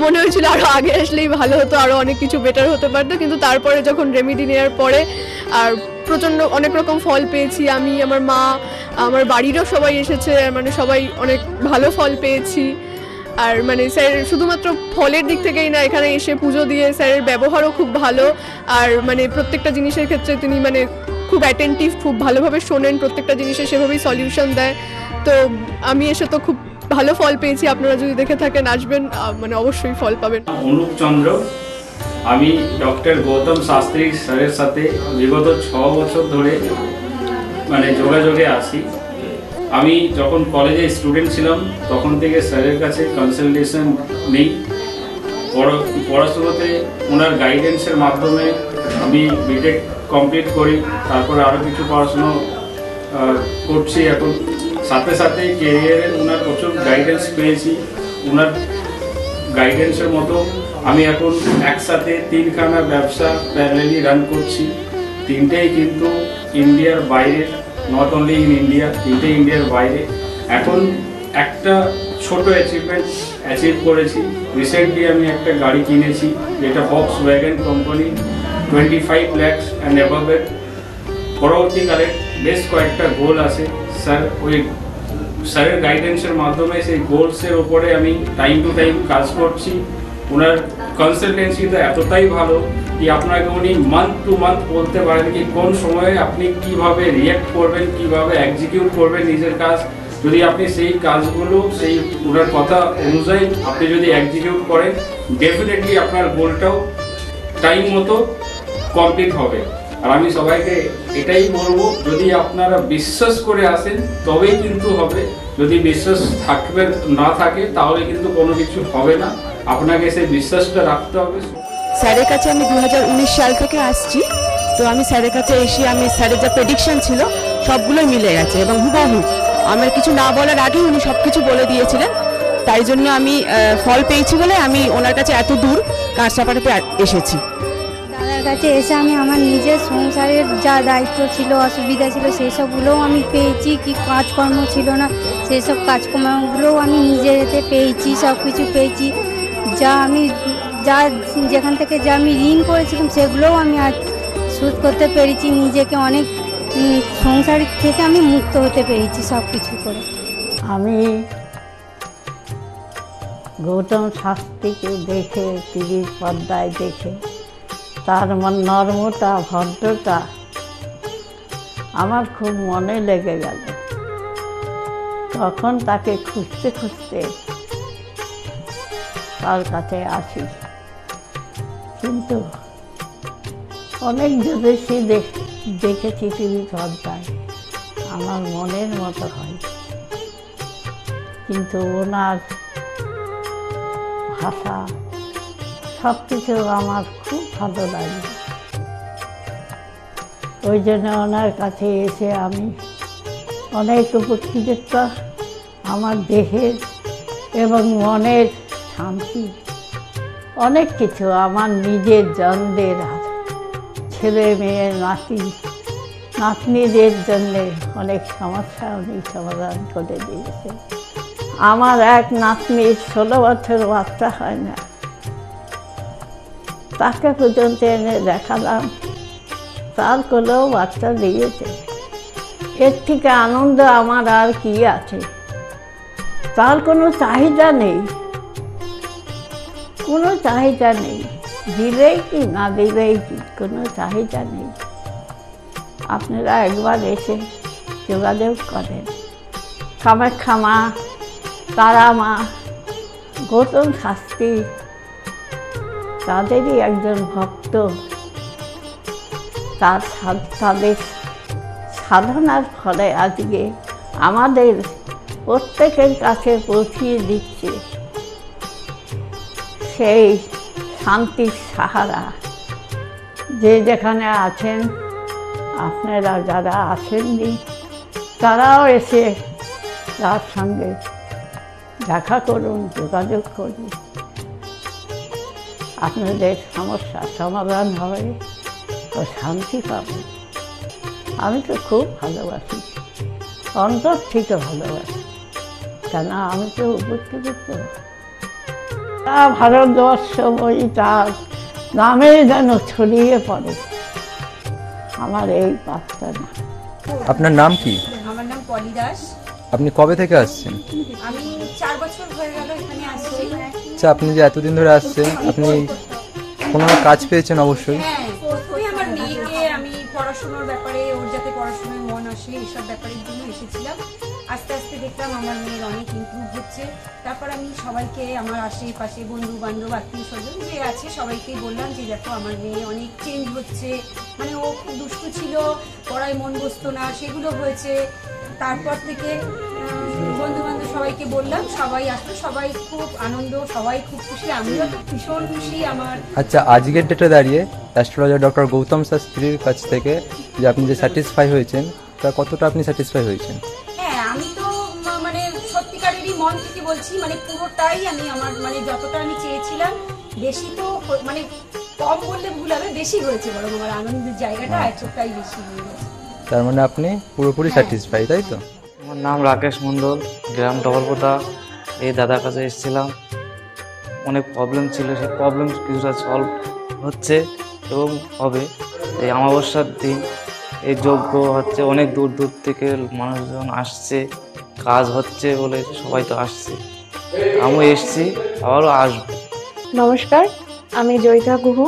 মনে হয়েছিল আরও আগে আসলেই ভালো হতো, আরও অনেক কিছু বেটার হতে পারতো। কিন্তু তারপরে যখন রেমিডি নেওয়ার পরে আর প্রচণ্ড অনেক রকম ফল পেয়েছি আমি, আমার মা, আমার বাড়িরও সবাই এসেছে, মানে সবাই অনেক ভালো ফল পেয়েছি। আর মানে স্যার শুধুমাত্র ফলের দিক থেকেই না, এখানে এসে পুজো দিয়ে স্যারের ব্যবহারও খুব ভালো। আর মানে প্রত্যেকটা জিনিসের ক্ষেত্রে তিনি মানে খুব অ্যাটেন্টিভ, খুব ভালোভাবে শোনেন, প্রত্যেকটা জিনিসের সেভাবেই সলিউশন দেয়। তো আমি এসে তো খুব ভালো ফল পেয়েছি। আপনারা যদি দেখে থাকেন আসবেন, মানে অবশ্যই ফল পাবেন। অনুপ চন্দ্র, আমি ডক্টর গৌতম শাস্ত্রী স্যারের সাথে বিগত 6 বছর ধরে মানে যোগাযোগে আছি। আমি যখন কলেজে স্টুডেন্ট ছিলাম তখন থেকে স্যারের কাছে কনসালটেশন নেই। পড়াশোনাতে ওনার গাইডেন্সের মাধ্যমে আমি বিটেক কমপ্লিট করি, তারপরে আরও কিছু পড়াশুনো করছি এখন। সাথে সাথে কেরিয়ারের ওনার প্রচুর গাইডেন্স পেয়েছি। ওনার গাইডেন্সের মতো আমি এখন একসাথে 3খানা ব্যবসা প্যারালালি রান করছি। 3টেই কিন্তু ইন্ডিয়ার বাইরে, নট অনলি ইন ইন্ডিয়া, 3টে ইন্ডিয়ার বাইরে। এখন একটা ছোট অ্যাচিভ করেছি। রিসেন্টলি আমি একটা গাড়ি কিনেছি, যেটা Volkswagen কোম্পানি, 25 lakhs অ্যান্ড অ্যাবাভের। পরবর্তীকালে বেশ কয়েকটা গোল আছে। স্যারের গাইডেন্সের মাধ্যমে সেই গোলসের ওপরে আমি টাইম টু টাইম কাজ করছি। ওনার কনসালটেন্সিটা এতটাই ভালো কি আপনাকে উনি মান্থ টু মান্থ বলতে পারেন কি কোন সময়ে আপনি কিভাবে রিঅ্যাক্ট করবেন, কিভাবে এক্সিকিউট করবেন নিজের কাজ। যদি আপনি সেই কাজগুলো সেই ওনার কথা অনুযায়ী আপনি যদি এক্সিকিউট করেন, ডেফিনেটলি আপনার গোলটাও টাইম মতো কমপ্লিট হবে। আর আমি সবাইকে এটাই বলবো, যদি আপনারা বিশ্বাস করে আসেন তবেই কিন্তু হবে। যদি বিশ্বাস না থাকে তাহলে কিন্তু কোনো কিছু হবে না। আপনাকে সেই বিশ্বাসটা রাখতে হবে। স্যারের কাছে আমি 2019 সাল থেকে আসছি। তো আমি স্যারের কাছে এসে আমি স্যারের যা প্রেডিকশন ছিল সবগুলোই মিলে গেছে এবং হুবহু আমার কিছু না বলার আগেই উনি সব কিছু বলে দিয়েছিলেন। তাই জন্য আমি ফল পেয়েছি বলে আমি ওনার কাছে এত দূর কাঁচরাপাড়াতে এসেছি। দাদার কাছে এসে আমি আমার নিজের সংসারের যা দায়িত্ব ছিল, অসুবিধা ছিল, সেই সবগুলোও আমি পেয়েছি। কি কাজকর্ম ছিল না, সেই সব কাজকর্মগুলোও আমি নিজের হাতে পেয়েছি, সব কিছু পেয়েছি। যেখান থেকে যা আমি ঋণ করেছিলাম সেগুলোও আমি আজ শোধ করতে পেরেছি। নিজেকে অনেক সংসার থেকে আমি মুক্ত হতে পেরেছি সব কিছু করে। আমি গৌতম শাস্ত্রীকে দেখে, টিভির পর্দায় দেখে তার নর্মতা, ভদ্রতা আমার খুব মনে লেগে গেল। তখন তাকে খুঁজতে খুঁজতে তার কাছে আসি, কিন্তু অনেক জ্যোতিষী দেখেছি টিভি পর্দায়, আমার মনের মতো হয়, কিন্তু ওনার ভাষা সব কিছু আমার খুব ভালো লাগে। ওই জন্য ওনার কাছে এসে আমি অনেক উপকৃত। আমার দেহের এবং মনের শান্তি, অনেক কিছু আমার নিজের জনদের, ছেলে মেয়ে, নাতনিদের জন্যে অনেক সমস্যা উনি সমাধান করে দিয়েছে। আমার এক নাতনির 16 বছর বাচ্চা হয় না, তাকে পর্যন্ত এনে দেখালাম, তার কোলেও বাচ্চা দিয়েছে। এর থেকে আনন্দ আমার আর কি আছে? তার কোনো চাহিদা নেই, কোনো চাহিদা নেই, দিলেই কি না দিলেই কি, কোনো চাহিদা নেই। আপনারা একবার এসে যোগাযোগ করেন। কামাখ্যা মা, তারা মা, গৌতম শাস্ত্রী তাদেরই একজন ভক্ত। তাদের সাধনার ফলে আজকে আমাদের প্রত্যেকের কাছে পৌঁছিয়ে দিচ্ছে সেই শান্তির সাহারা। যে যেখানে আছেন, আপনারা যারা আসেননি তারাও এসে তার সঙ্গে দেখা করুন, যোগাযোগ করুন, আপনাদের সমস্যার সমাধান হবে ও শান্তি পাবেন। আমি তো খুব ভালোবাসি, অন্তর থেকে ভালোবাসি, কেন আমি তো উপকৃত। ভারতবর্ষ বই তার নামে যেন ছড়িয়ে পড়ে আমার এই প্রার্থনা। আপনার নাম কি? আমার নাম পলি দাস। আপনি কবে থেকে আসছেন? আমি 4 বছর হয়ে গেল এখানে আসছি। আচ্ছা, আপনি যে এতদিন ধরে আসছেন, আপনি কোনো কাজ পেয়েছেন? অবশ্যই। হ্যাঁ, প্রথমে আমার মেয়েকে আমি পড়াশোনার ব্যাপারে, ওর যাতে পড়াশোনায় মন আসে এইসব ব্যাপারের জন্য এসেছিলাম। আস্তে আস্তে দেখলাম আমার মেয়ের অনেক ইমপ্রুভ হচ্ছে। তারপর আমি সবাইকে, আমার আশেপাশে বন্ধু বান্ধব, আত্মীয় স্বজন যে আছে সবাইকেই বললাম যে দেখো আমার মেয়ে অনেক চেঞ্জ হচ্ছে, মানে ও খুব দুষ্টু ছিল, পড়ায় মন বসতো না, সেগুলো হয়েছে। তারপর থেকে বন্ধু বান্ধব সবাইকে বললাম, সবাই আসলো, সবাই খুব আনন্দ, সবাই খুব খুশি, আমিও তো ভীষণ খুশি। আমার আচ্ছা, আজকের ডেটে দাঁড়িয়ে অ্যাস্ট্রোলজার ডক্টর গৌতম শাস্ত্রীর কাছ থেকে যে আপনি যে স্যাটিসফাই হয়েছেন, তা কতটা আপনি স্যাটিসফাই হয়েছেন? হ্যাঁ, আমি তো মানে সত্যিকারেরই মন থেকে বলছি, মানে পুরোটাই আমি আমার মানে যতটা আমি চেয়েছিলাম, বেশি তো মানে কম বললে ভুল হবে, বেশি হয়েছে, বরং আমার আনন্দের জায়গাটা এতটাই বেশি হয়ে গেছে। তার মানে আপনি পুরোপুরি স্যাটিসফাই, তাই তো? আমার নাম রাকেশ মণ্ডল, গ্রাম ডবলপোতা। এই দাদার কাছে এসেছিলাম, অনেক প্রবলেম ছিল, সেই প্রবলেম কিছুটা সলভ হচ্ছে এবং হবে। এই অমাবস্যার দিন এই যজ্ঞ হচ্ছে, অনেক দূর দূর থেকে মানুষজন আসছে, কাজ হচ্ছে বলে সবাই তো আসছে, আমিও এসছি, আবারও আসবো। নমস্কার, আমি জয়িতা গুহ।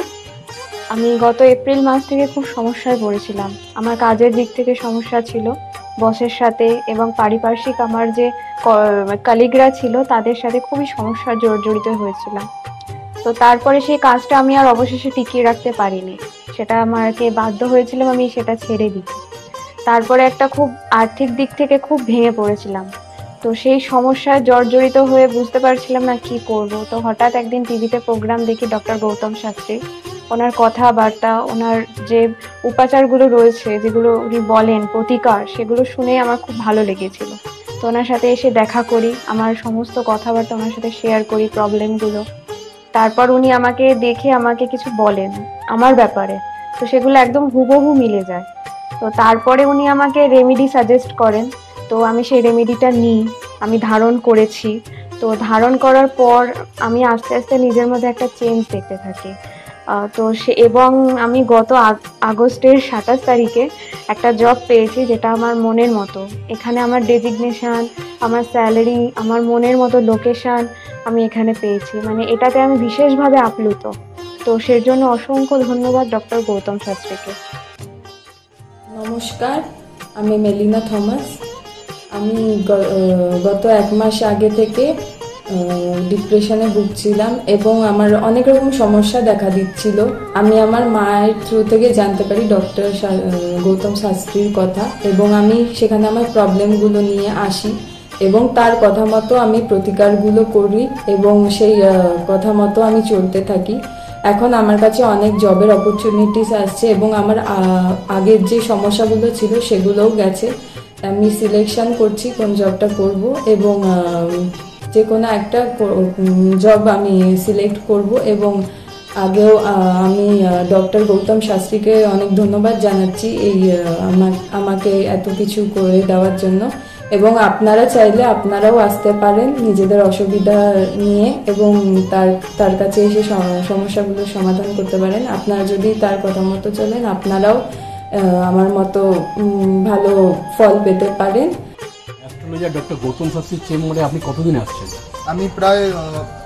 আমি গত এপ্রিল মাস থেকে খুব সমস্যায় পড়েছিলাম। আমার কাজের দিক থেকে সমস্যা ছিল, বসের সাথে এবং পারিপার্শ্বিক আমার যে কলিগরা ছিল তাদের সাথে খুবই সমস্যা জড়িত হয়েছিলাম। তো তারপরে সেই কাজটা আমি আর অবশেষে টিকিয়ে রাখতে পারিনি, সেটা আমাকে বাধ্য হয়েছিলাম আমি সেটা ছেড়ে দিতে। তারপরে একটা খুব আর্থিক দিক থেকে খুব ভেঙে পড়েছিলাম। তো সেই সমস্যায় জর্জরিত হয়ে বুঝতে পারছিলাম না কি করব। তো হঠাৎ একদিন টিভিতে প্রোগ্রাম দেখি ডক্টর গৌতম শাস্ত্রী, ওনার কথাবার্তা, ওনার যে উপাচারগুলো রয়েছে, যেগুলো উনি বলেন প্রতিকার, সেগুলো শুনে আমার খুব ভালো লেগেছিল। তো ওনার সাথে এসে দেখা করি, আমার সমস্ত কথাবার্তা ওনার সাথে শেয়ার করি, প্রবলেমগুলো। তারপর উনি আমাকে দেখে আমাকে কিছু বলেন আমার ব্যাপারে, তো সেগুলো একদম হুবহু মিলে যায়। তো তারপরে উনি আমাকে রেমেডি সাজেস্ট করেন, তো আমি সেই রেমেডিটা নিই, আমি ধারণ করেছি। তো ধারণ করার পর আমি আস্তে আস্তে নিজের মধ্যে একটা চেঞ্জ দেখতে থাকি। তো এবং আমি গত আগস্টের 27 তারিখে একটা জব পেয়েছি যেটা আমার মনের মতো। এখানে আমার ডেজিগনেশন, আমার স্যালারি, আমার মনের মতো লোকেশন আমি এখানে পেয়েছি, মানে এটাতে আমি বিশেষভাবে আপ্লুত। তো সের জন্য অসংখ্য ধন্যবাদ ডক্টর গৌতম শাস্ত্রীকে। নমস্কার, আমি মেলিনা থমাস। আমি গত 1 মাস আগে থেকে ডিপ্রেশনে ভুগছিলাম এবং আমার অনেক রকম সমস্যা দেখা দিচ্ছিল। আমি আমার মায়ের থ্রু থেকে জানতে পারি ডক্টর গৌতম শাস্ত্রীর কথা এবং আমি সেখানে আমার প্রবলেমগুলো নিয়ে আসি এবং তার কথা মতো আমি প্রতিকারগুলো করি এবং সেই কথা মতো আমি চলতে থাকি। এখন আমার কাছে অনেক জবের অপরচুনিটিস আসছে এবং আমার আগের যে সমস্যাগুলো ছিল সেগুলোও গেছে। আমি সিলেকশন করছি কোন জবটা করব এবং যে কোনো একটা জব আমি সিলেক্ট করব এবং আগেও আমি ডক্টর গৌতম শাস্ত্রীকে অনেক ধন্যবাদ জানাচ্ছি এই আমাকে এত কিছু করে দেওয়ার জন্য। এবং আপনারা চাইলে আপনারাও আসতে পারেন নিজেদের অসুবিধা নিয়ে এবং তার কাছে এসে সমস্যাগুলোর সমাধান করতে পারেন। আপনারা যদি তার কথা মতো চলেন আপনারাও আমার মতো ভালো ফল পেতে পারেন। অ্যাস্ট্রোলজার ডক্টর গৌতম শাস্ত্রীর চেম্বারে আপনি কতদিন আসছেন? আমি প্রায়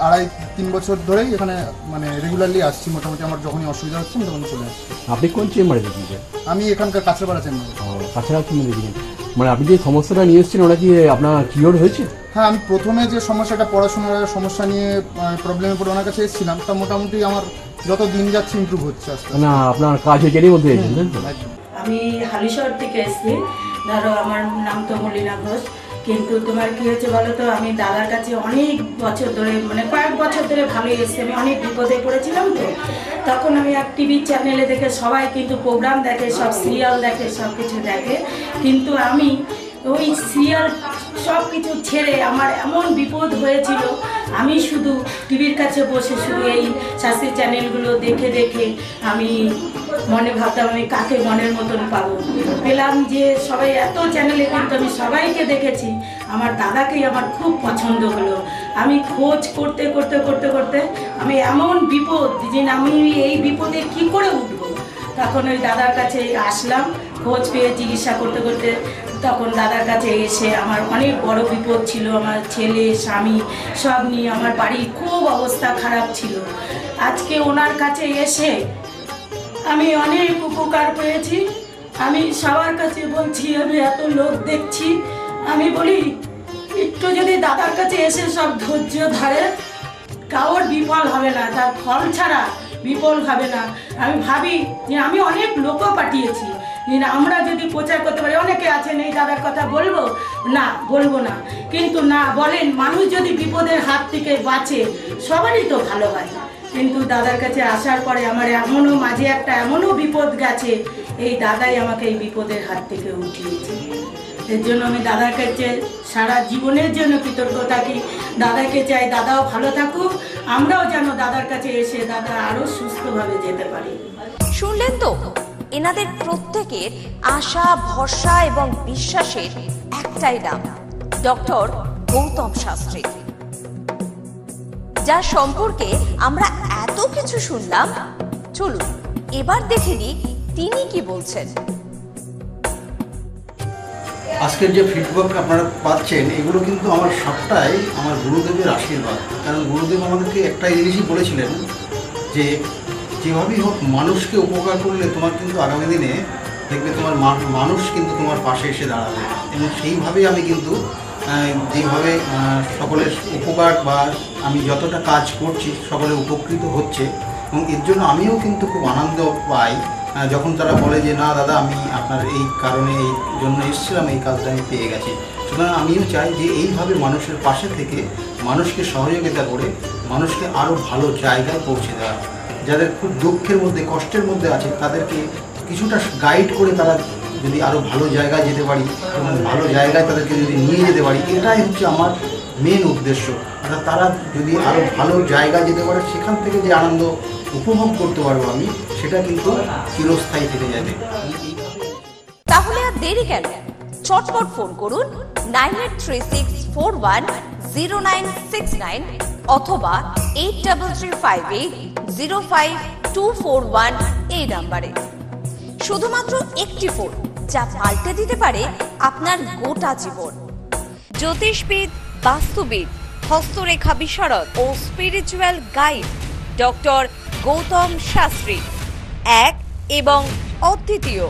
2.5-3 বছর ধরেই এখানে মানে রেগুলারলি আসছি। মোটামুটি আমার যখনই অসুবিধা হচ্ছে তখন চলে আসছি। আপনি কোন চেম্বারে দেখিয়েছেন? আমি এখানকার কাছড়াপাড়া চেম্বারে। কাছড়াপাড়া চেম্বারে দেখিয়েছেন, মানে আপনি যে সমস্যাটা নিয়ে এসেছেন ওটা কি আপনার কিওর হয়েছে? হ্যাঁ, আমি প্রথমে যে সমস্যাটা পড়াশোনার সমস্যা নিয়ে প্রবলেমে পড়ে ওনার কাছে এসেছিলাম, তা মোটামুটি আমার যত দিন যাচ্ছে ইমপ্রুভ হচ্ছে আস্তে আস্তে। না, আপনার কাজ হয়েছে এর মধ্যে এসেছেন? আমি হালিশহর থেকে এসেছি। ধরো আমার নাম তো মলিনা ঘোষ, কিন্তু তোমার কি হয়েছে বলো তো, আমি দাদার কাছে অনেক বছর ধরে মানে কয়েক বছর ধরে ভালোই এসেছি। আমি অনেক বিপদে পড়েছিলাম, তো তখন আমি এক টিভি চ্যানেলে দেখে সবাই কিন্তু প্রোগ্রাম দেখে, সব সিরিয়াল দেখে, সব কিছু দেখে, কিন্তু আমি ওই সিরিয়াল সব কিছু ছেড়ে আমার এমন বিপদ হয়েছিল, আমি শুধু টিভির কাছে বসে শুধু এই শাস্ত্রীয় চ্যানেলগুলো দেখে দেখে আমি মনে ভাবতাম আমি কাকে মনের মতন পাবো। পেলাম যে সবাই এত চ্যানেলে, কিন্তু আমি সবাইকে দেখেছি, আমার দাদাকেই আমার খুব পছন্দ হলো। আমি খোঁজ করতে করতে করতে করতে আমি এমন বিপদ যে আমি এই বিপদে কি করে উঠবো, তখন ওই দাদার কাছে আসলাম। খোঁজ পেয়ে চিকিৎসা করতে করতে তখন দাদার কাছে এসে আমার অনেক বড় বিপদ ছিল, আমার ছেলে স্বামী সব নিয়ে আমার বাড়ির খুব অবস্থা খারাপ ছিল। আজকে ওনার কাছে এসে আমি অনেক উপকার পেয়েছি। আমি সবার কাছে বলছি, আমি এত লোক দেখছি, আমি বলি একটু যদি দাদার কাছে এসে সব ধৈর্য ধরে, কারোর বিফল হবে না, তার ফল ছাড়া বিফল হবে না। আমি ভাবি যে আমি অনেক লোকও পাঠিয়েছি, আমরা যদি প্রচার করতে পারি, অনেকে আছেন এই দাদার কথা বলবো না, বলবো না, কিন্তু না বলেন, মানুষ যদি বিপদের হাত থেকে বাঁচে সবারই তো ভালো হয়। কিন্তু দাদার কাছে আসার পরে আমার এমনও মাঝে একটা এমনও বিপদ গেছে, এই দাদাই আমাকে এই বিপদের হাত থেকে উঠিয়েছে। এর জন্য আমি দাদার কাছে সারা জীবনের জন্য কৃতজ্ঞ থাকি। দাদাকে চাই দাদাও ভালো থাকুক, আমরাও যেন দাদার কাছে এসে দাদা আরো সুস্থভাবে যেতে পারি। শুনলেন তো, এনাদের প্রত্যেকের আশা, ভরসা এবং বিশ্বাসের একটাই নাম, ডক্টর গৌতম শাস্ত্রী, যার সম্পর্কে আমরা এত কিছু শুনলাম। চলুন এবার দেখে নিই তিনি কি বলছেন। আজকের যে ফিডব্যাক আপনারা পাচ্ছেন, এগুলো কিন্তু আমার সবটাই আমার গুরুদেবের আশীর্বাদ। কারণ গুরুদেব আমাদেরকে একটাই জিনিসই বলেছিলেন যে যেভাবেই হোক মানুষকে উপকার করলে তোমার কিন্তু আগামী দিনে দেখবে তোমার মানুষ কিন্তু তোমার পাশে এসে দাঁড়াবে। এবং সেইভাবেই আমি কিন্তু যেভাবে সকলের উপকার বা আমি যতটা কাজ করছি সকলে উপকৃত হচ্ছে, এবং এর জন্য আমিও কিন্তু খুব আনন্দ পাই যখন তারা বলে যে না দাদা, আমি আপনার এই কারণে এই জন্য এসেছিলাম, এই কাজটা আমি পেয়ে গেছি। সুতরাং আমিও চাই যে এইভাবে মানুষের পাশে থেকে মানুষকে সহযোগিতা করে মানুষকে আরও ভালো জায়গায় পৌঁছে দেওয়া। যাদের খুব দুঃখের মধ্যে, কষ্টের মধ্যে আছে, তাদেরকে কিছুটা গাইড করে তারা যদি আরও ভালো জায়গায় যেতে পারি এবং ভালো জায়গায় তাদেরকে যদি নিয়ে যেতে পারি, এটাই হচ্ছে আমার মেন উদ্দেশ্য। অর্থাৎ তারা যদি আরও ভালো জায়গায় যেতে পারে, সেখান থেকে যে আনন্দ উপভোগ করতে পারবো আমি, সেটা কিন্তু চিরস্থায়ী থেকে যাবে। তাহলে আর দেরি কেন, চটপট ফোন করুন 9836410969 অথবা 83358052 241 এই নাম্বারে। শুধুমাত্র একটি ফোন, যা পাল্টে দিতে পারে আপনার গোটা জীবন। জ্যোতিষবিদ, বাস্তুবিদ, হস্তরেখা বিশারদ ও spiritual guide doctor Gautam Shastri, এক এবং অদ্বিতীয়।